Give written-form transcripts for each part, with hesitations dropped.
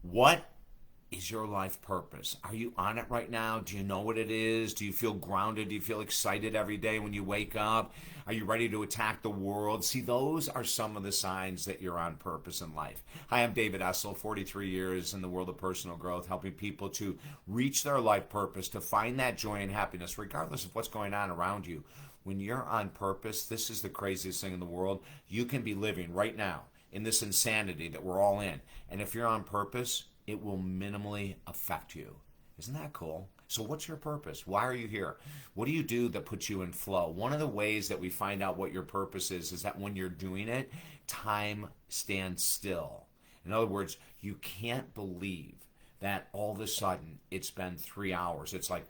What is your life purpose? Are you on it right now? Do you know what it is? Do you feel grounded? Do you feel excited every day when you wake up? Are you ready to attack the world? See, those are some of the signs that you're on purpose in life. Hi, I'm David Essel, 43 years in the world of personal growth, helping people to reach their life purpose, to find that joy and happiness, regardless of what's going on around you. When you're on purpose, this is the craziest thing in the world. You can be living right now in this insanity that we're all in. And if you're on purpose, it will minimally affect you. Isn't that cool? So what's your purpose? Why are you here? What do you do that puts you in flow? One of the ways that we find out what your purpose is that when you're doing it, time stands still. In other words, you can't believe that all of a sudden it's been 3 hours. It's like,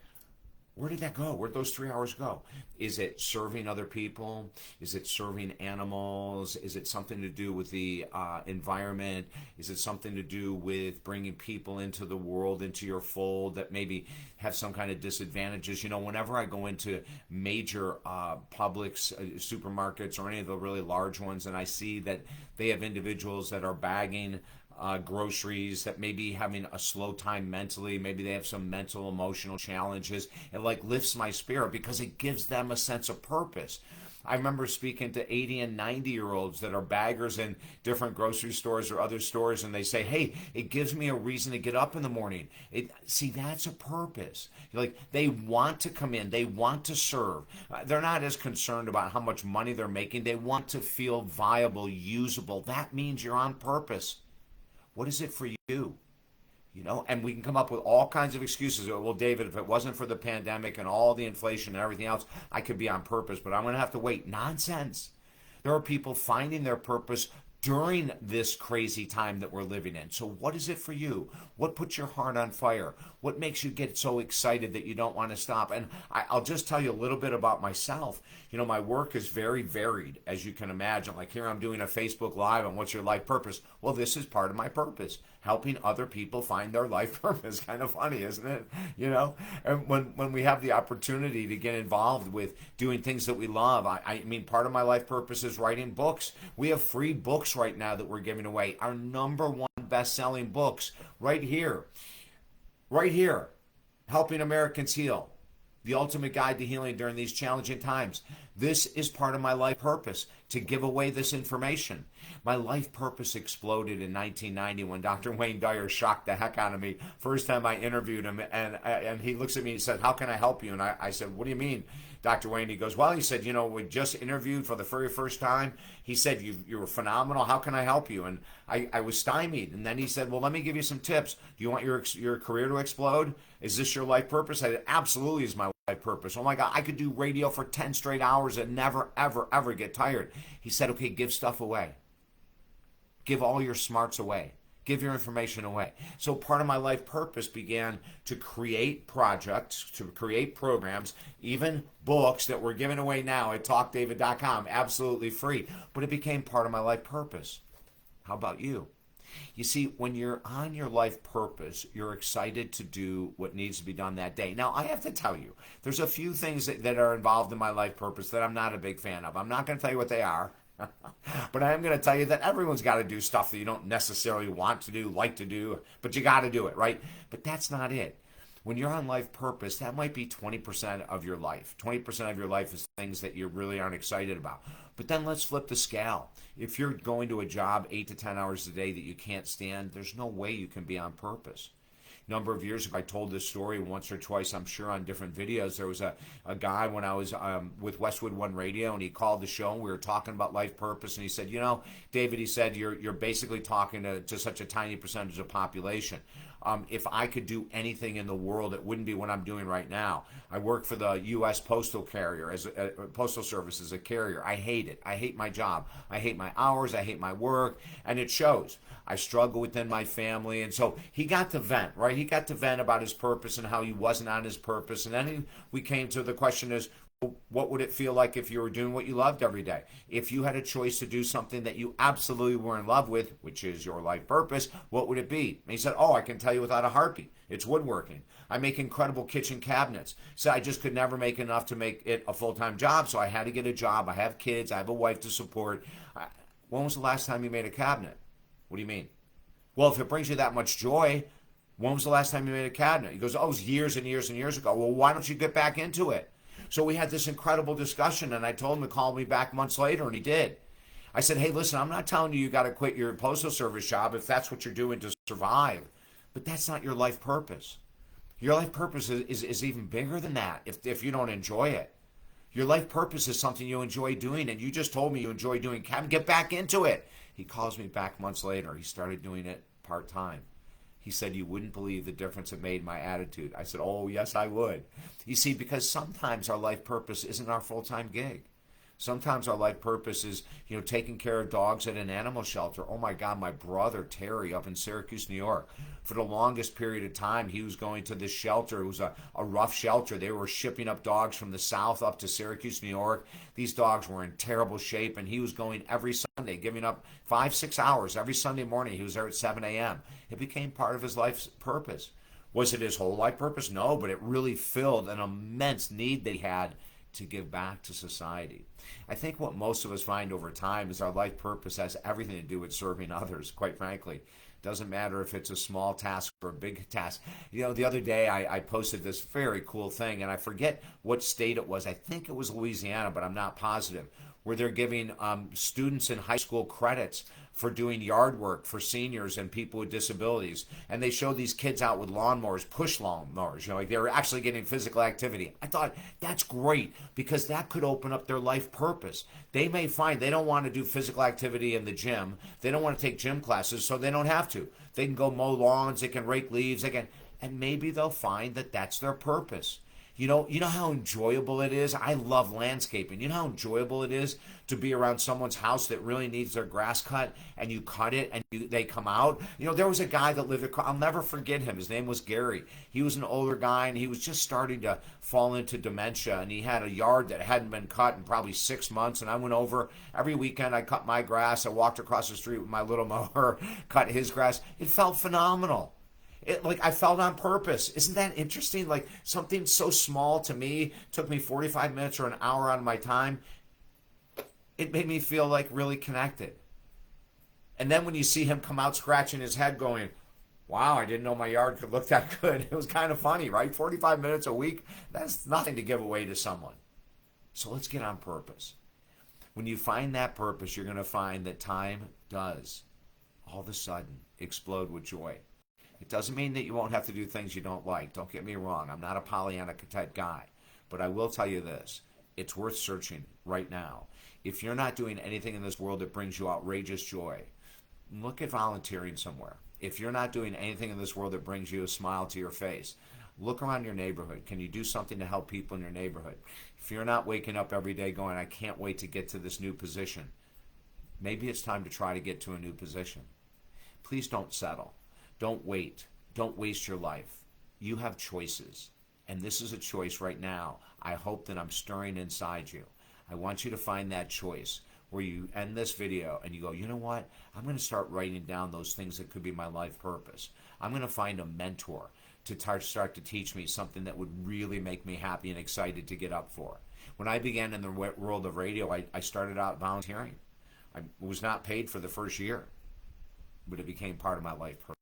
where did that go? Where'd those 3 hours go? Is it serving other people? Is it serving animals? Is it something to do with the environment? Is it something to do with bringing people into the world, into your fold that maybe have some kind of disadvantages? You know, whenever I go into major Publix, supermarkets, or any of the really large ones, and I see that they have individuals that are bagging groceries, that may be having a slow time mentally, maybe they have some mental emotional challenges, it like lifts my spirit because it gives them a sense of purpose. I remember speaking to 80 and 90-year-olds that are baggers in different grocery stores or other stores, and they say, hey, it gives me a reason to get up in the morning. See, that's a purpose. Like, they want to come in, they want to serve. They're not as concerned about how much money they're making. They want to feel viable, usable. That means you're on purpose. What is it for you? You know, and we can come up with all kinds of excuses. Well, David, if it wasn't for the pandemic and all the inflation and everything else, I could be on purpose, but I'm going to have to wait. Nonsense. There are people finding their purpose during this crazy time that we're living in. So what is it for you? What puts your heart on fire? What makes you get so excited that you don't want to stop? And I'll just tell you a little bit about myself. You know, my work is very varied, as you can imagine. Like here I'm doing a Facebook Live on what's your life purpose. Well, this is part of my purpose, helping other people find their life purpose. Kind of funny, isn't it? You know, and when we have the opportunity to get involved with doing things that we love, I mean, part of my life purpose is writing books. We have free books right now that we're giving away. Our number one best-selling books right here, Helping Americans Heal, the ultimate guide to healing during these challenging times. This is part of my life purpose, to give away this information. My life purpose exploded in 1990 when Dr. Wayne Dyer shocked the heck out of me. First time I interviewed him, and he looks at me and he said, how can I help you? And I said, what do you mean, Dr. Wayne? He goes, well, he said, you know, we just interviewed for the very first time. He said, you were phenomenal. How can I help you? And I was stymied. And then he said, well, let me give you some tips. Do you want your career to explode? Is this your life purpose? I said, absolutely is my life purpose. Oh my God, I could do radio for 10 straight hours and never, ever, ever get tired. He said, okay, give stuff away. Give all your smarts away. Give your information away. So part of my life purpose began to create projects, to create programs, even books that we're giving away now at talkdavid.com, absolutely free. But it became part of my life purpose. How about you? You see, when you're on your life purpose, you're excited to do what needs to be done that day. Now, I have to tell you, there's a few things that are involved in my life purpose that I'm not a big fan of. I'm not going to tell you what they are. But I am going to tell you that everyone's got to do stuff that you don't necessarily want to do, like to do, but you got to do it, right? But that's not it. When you're on life purpose, that might be 20% of your life. 20% of your life is things that you really aren't excited about. But then let's flip the scale. If you're going to a job 8 to 10 hours a day that you can't stand, there's no way you can be on purpose. Number of years ago, I told this story once or twice, I'm sure, on different videos. There was a guy when I was with Westwood One Radio, and he called the show, and we were talking about life purpose, and he said, you know, David, he said, you're basically talking to such a tiny percentage of the population. If I could do anything in the world, it wouldn't be what I'm doing right now. I work for the U.S. Postal Carrier, Postal Service as a carrier. I hate it. I hate my job. I hate my hours. I hate my work, and it shows. I struggle within my family, and so he got to vent, right? He got to vent about his purpose and how he wasn't on his purpose, and then we came to the question is, what would it feel like if you were doing what you loved every day? If you had a choice to do something that you absolutely were in love with, which is your life purpose, what would it be? And he said, oh, I can tell you without a heartbeat. It's woodworking. I make incredible kitchen cabinets. So I just could never make enough to make it a full-time job, so I had to get a job. I have kids. I have a wife to support. When was the last time you made a cabinet? What do you mean? Well, if it brings you that much joy, when was the last time you made a cabinet? He goes, oh, it was years and years and years ago. Well, why don't you get back into it? So we had this incredible discussion, and I told him to call me back months later, and he did. I said, hey, listen, I'm not telling you got to quit your postal service job if that's what you're doing to survive, but that's not your life purpose. Your life purpose is even bigger than that if you don't enjoy it. Your life purpose is something you enjoy doing, and you just told me you enjoy doing cabin. Get back into it. He calls me back months later. He started doing it part-time. He said, you wouldn't believe the difference it made in my attitude. I said, oh, yes, I would. You see, because sometimes our life purpose isn't our full-time gig. Sometimes our life purpose is, taking care of dogs at an animal shelter. Oh my God, my brother Terry up in Syracuse, New York, for the longest period of time, he was going to this shelter. It was a rough shelter. They were shipping up dogs from the south up to Syracuse, New York. These dogs were in terrible shape, and he was going every Sunday, giving up 5-6 hours every Sunday morning. He was there at 7 a.m. It became part of his life's purpose. Was it his whole life purpose? No, but it really filled an immense need they had to give back to society. I think what most of us find over time is our life purpose has everything to do with serving others, quite frankly. Doesn't matter if it's a small task or a big task. The other day I posted this very cool thing, and I forget what state it was. I think it was Louisiana, but I'm not positive, where they're giving students in high school credits for doing yard work for seniors and people with disabilities. And they showed these kids out with lawnmowers, push lawnmowers, like they were actually getting physical activity. I thought that's great because that could open up their life purpose. They may find they don't want to do physical activity in the gym. They don't want to take gym classes, so they don't have to. They can go mow lawns, they can rake leaves, and maybe they'll find that that's their purpose. You know how enjoyable it is? I love landscaping. You know how enjoyable it is to be around someone's house that really needs their grass cut, and you cut it and they come out? There was a guy that lived across, I'll never forget him. His name was Gary. He was an older guy, and he was just starting to fall into dementia, and he had a yard that hadn't been cut in probably 6 months, and I went over every weekend. I cut my grass. I walked across the street with my little mower, cut his grass. It felt phenomenal. I felt on purpose. Isn't that interesting? Like something so small to me took me 45 minutes or an hour out of my time. It made me feel like really connected. And then when you see him come out scratching his head going, wow, I didn't know my yard could look that good. It was kind of funny, right? 45 minutes a week, that's nothing to give away to someone. So let's get on purpose. When you find that purpose, you're going to find that time does all of a sudden explode with joy. It doesn't mean that you won't have to do things you don't like. Don't get me wrong. I'm not a Pollyanna type guy. But I will tell you this. It's worth searching right now. If you're not doing anything in this world that brings you outrageous joy, look at volunteering somewhere. If you're not doing anything in this world that brings you a smile to your face, look around your neighborhood. Can you do something to help people in your neighborhood? If you're not waking up every day going, I can't wait to get to this new position, maybe it's time to try to get to a new position. Please don't settle. Don't wait. Don't waste your life. You have choices. And this is a choice right now. I hope that I'm stirring inside you. I want you to find that choice where you end this video and you go, you know what? I'm going to start writing down those things that could be my life purpose. I'm going to find a mentor to start to teach me something that would really make me happy and excited to get up for. When I began in the world of radio, I started out volunteering. I was not paid for the first year, but it became part of my life purpose.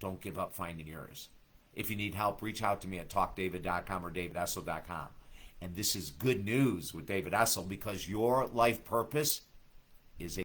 Don't give up finding yours. If you need help, reach out to me at talkdavid.com or davidessel.com. And this is good news with David Essel because your life purpose is a